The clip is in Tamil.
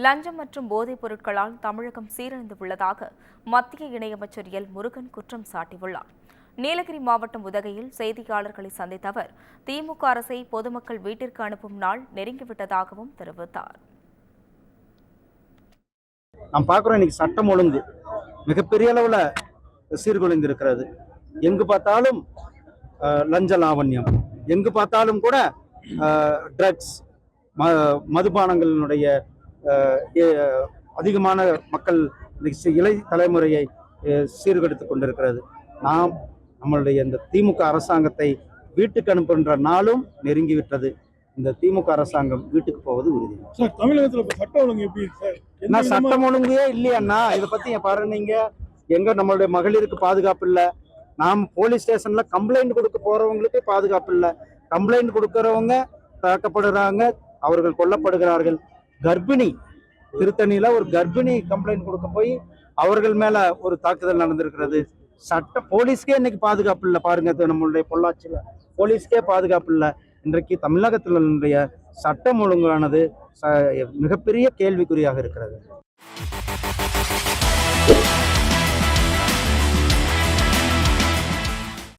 லஞ்சம் மற்றும் போதைப் பொருட்களால் தமிழகம் சீரழிந்துள்ளதாக மத்திய இணையமைச்சர் எல் முருகன் குற்றம் சாட்டியுள்ளார். நீலகிரி மாவட்டம் உதகையில் செய்தியாளர்களை சந்தித்த அவர் திமுக அரசை பொதுமக்கள் வீட்டிற்கு அனுப்பும் நாள் நெருங்கிவிட்டதாகவும் தெரிவித்தார். நாம் பார்க்கிறோம், இன்னைக்கு சட்டம் ஒழுங்கு மிகப்பெரிய அளவில் சீர்குலைந்திருக்கிறது. எங்கு பார்த்தாலும் லஞ்ச லாவண்யம், எங்கு பார்த்தாலும் கூட ட்ரக்ஸ், மதுபானங்களினுடைய அதிகமான மக்கள் இளை தலைமுறையை சீர்கெடுத்துக் கொண்டிருக்கிறது. நாம் நம்மளுடைய இந்த திமுக அரசாங்கத்தை வீட்டுக்கு அனுப்புகின்ற நாளும் நெருங்கிவிட்டது. இந்த திமுக அரசாங்கம் வீட்டுக்கு போவது உறுதி. தமிழகத்தில் சட்டம் ஒழுங்கு எப்படி சார்? சட்டம் ஒழுங்கே இல்லையண்ணா. இதை பத்தி பாருங்க, நீங்க எங்க நம்மளுடைய மகளிருக்கு பாதுகாப்பு இல்லை. நாம் போலீஸ் ஸ்டேஷன்ல கம்ப்ளைண்ட் கொடுக்க போறவங்களுக்கு பாதுகாப்பு இல்லை. கம்ப்ளைண்ட் கொடுக்கறவங்க தாக்கப்படுறாங்க, அவர்கள் கொல்லப்படுகிறார்கள். கர்ப்பிணி, திருத்தணியில ஒரு கர்ப்பிணி கம்ப்ளைண்ட் கொடுக்க போய் அவர்கள் மேல ஒரு தாக்குதல் நடந்திருக்கிறது. போலீஸ்க்கே இன்னைக்கு பாதுகாப்பு இல்லை. பாருங்க, நம்மளுடைய பொள்ளாச்சியில போலீஸ்க்கே பாதுகாப்பு இல்லை. இன்றைக்கு தமிழகத்தினுடைய சட்டம் ஒழுங்கானது மிகப்பெரிய கேள்விக்குறியாக இருக்கிறது.